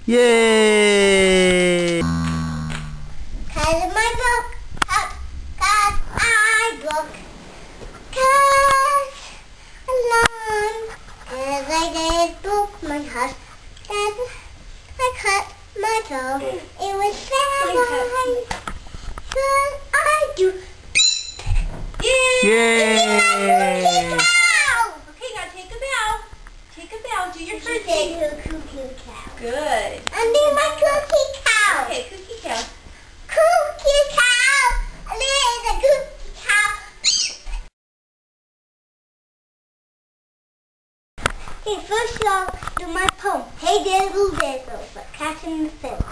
Yay! Cause my book up, cause I book, cause alone, as I did book my house, and I cut my toe. It was sad, cause I do. Yay! Okay, now take a bow. Take a bow. Do your first thing. Cookie cow. Good. I need my cookie cow. Okay, cookie cow. Cookie cow. I need a cookie cow. Okay, first I'll do my poem. Hey diddle diddle, let cat in the fiddle.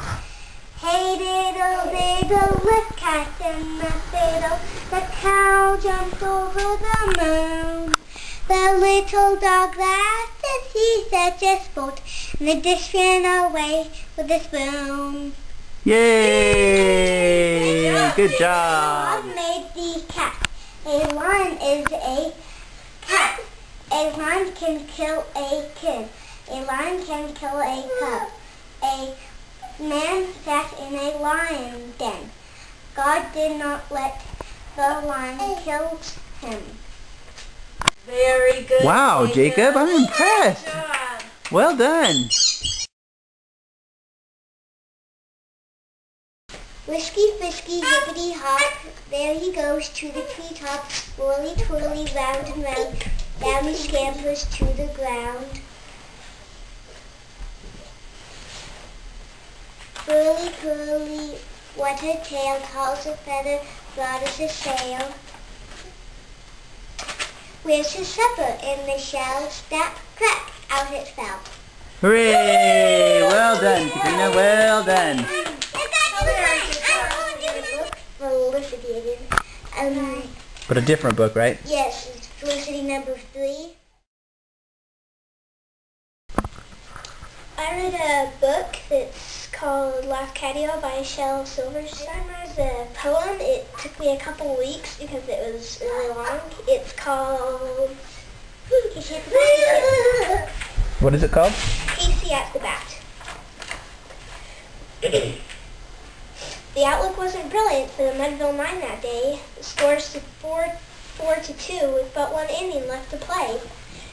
Hey diddle diddle, let cat in the fiddle. The cow jumped over the moon. The little dog laughed and he said just sport. And the dish ran away with the spoon. Yay! Good job. I made the cat. A lion is a cat. A lion can kill a kid. A lion can kill a cub. A man sat in a lion den. God did not let the lion kill him. Very good. Wow, Jacob, I'm impressed. Good job. Well done. Whisky, fisky, hippity hop, there he goes to the treetop, whirly twirly, round and round, down he scampers to the ground. Curly, curly, what a tail, tall as a feather, broad as a sail. Where's his supper? In the shell, snap, crack, out it fell. Hooray! Well done, Katrina, well done. Felicity. But a different book, right? Yes, it's Felicity number 3. I read a book that's called Lafcadio by Shel Silverstein. I read the poem. It took me a couple weeks because it was really long. It's called Casey at the Bat. What is it called? Casey at the Bat. The outlook wasn't brilliant for the Mudville 9 that day. The score stood 4-2 with but one inning left to play.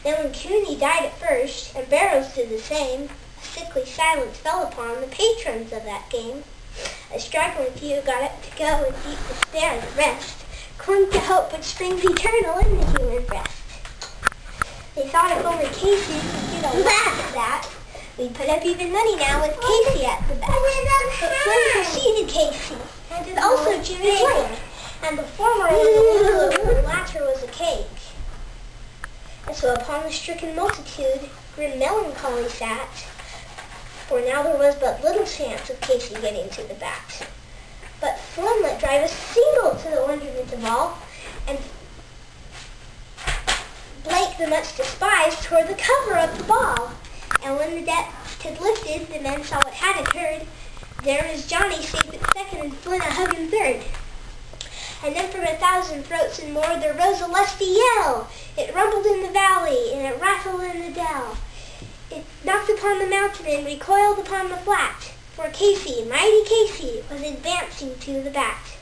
Then when Cooney died at first, and Barrows did the same, a sickly silence fell upon the patrons of that game. A straggling few got up to go in deep despair and rest, clung to hope which springs eternal in the human breast. They thought if only Casey could get a laugh at that, we'd put up even money now with Casey at the bat. But Flynn preceded Casey, and did also Jimmy Blake, and the former was a willow, and the latter was a cake. And so upon the stricken multitude, grim melancholy sat, for now there was but little chance of Casey getting to the bat. But Flynn let drive a single to the wonderment of all, and Blake, the much despised, tore the cover of the ball. And when the dust had lifted, the men saw what had occurred. There was Johnny safe at second and Flynn a hugging third. And then from 1,000 throats and more there rose a lusty yell. It rumbled in the valley and it rattled in the dell. It knocked upon the mountain and recoiled upon the flat. For Casey, mighty Casey, was advancing to the bat.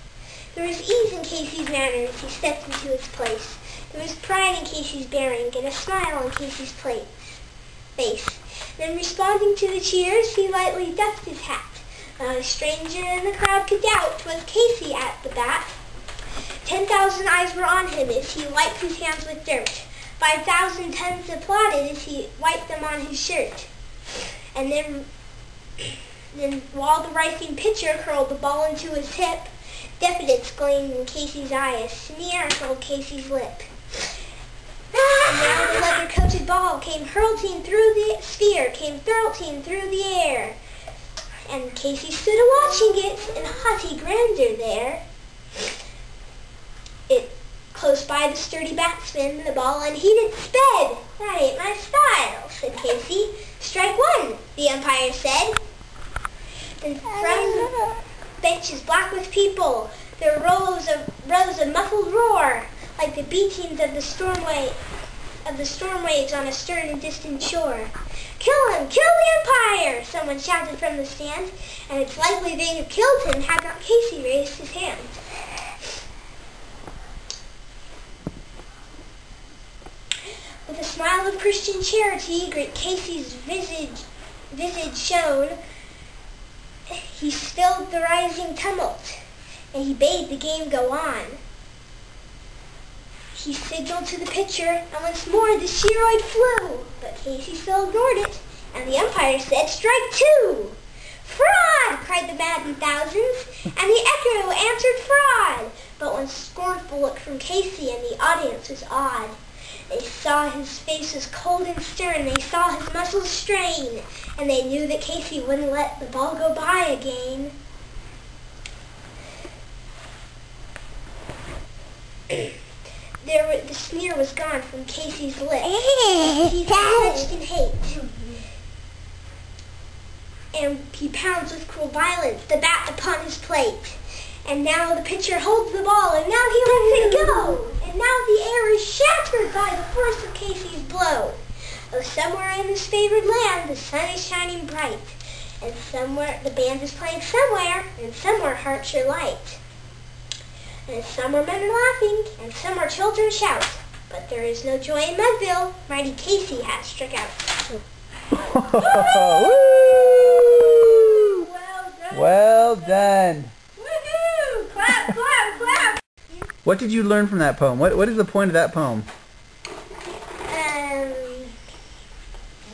There was ease in Casey's manner as he stepped into his place. There was pride in Casey's bearing and a smile on Casey's face. Then responding to the cheers, he lightly doffed his hat. Not a stranger in the crowd could doubt 'twas Casey at the bat. 10,000 eyes were on him as he wiped his hands with dirt. 5,000 tongues applauded as he wiped them on his shirt. And then while the rifling pitcher hurled the ball into his hip, diffidence gleamed in Casey's eye, a sneer curled Casey's lip. And now the leather-coated ball came hurtling through the sphere, came thrilling through the air. And Casey stood a-watching it in haughty grandeur there. It close by the sturdy batsman, the ball unheeded sped. That ain't my style, said Casey. Strike one, the umpire said. And from the benches black with people, there rose a muffled roar, like the beatings of the storm wave of the storm waves on a stern and distant shore. "Kill him! Kill the Empire!" someone shouted from the stand, and it's likely they'd have killed him had not Casey raised his hand. With a smile of Christian charity, great Casey's visage shone. He stilled the rising tumult, and he bade the game go on. He signaled to the pitcher, and once more the spheroid flew, but Casey still ignored it, and the umpire said, "Strike two!" "Fraud!" cried the maddened thousands, and the echo answered fraud. But one scornful look from Casey, and the audience was awed. They saw his face was cold and stern, they saw his muscles strain, and they knew that Casey wouldn't let the ball go by again. The sneer was gone from Casey's lips. He clenched in hate, and he pounds with cruel violence the bat upon his plate. And now the pitcher holds the ball, and now he lets it go. And now the air is shattered by the force of Casey's blow. Oh, somewhere in this favored land, the sun is shining bright, and somewhere the band is playing somewhere, and somewhere hearts are light. And somewhere men are laughing, and somewhere children shout. But there is no joy in Mudville. Mighty Casey has struck out. Woo! Well done. Woohoo! Clap, clap, clap! What did you learn from that poem? What is the point of that poem?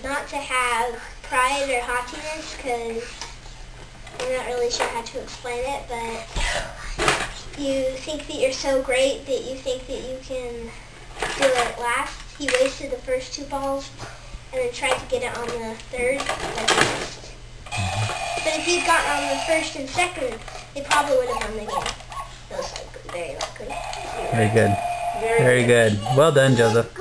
Not to have pride or haughtiness, because I'm not really sure how to explain it, but you think that you're so great that you think that you can do it last. He wasted the first two balls and then tried to get it on the third, like missed. But if he'd gotten on the first and second, they probably would have won the game. Most likely, very likely. Very good. Very good. Well done, Joseph.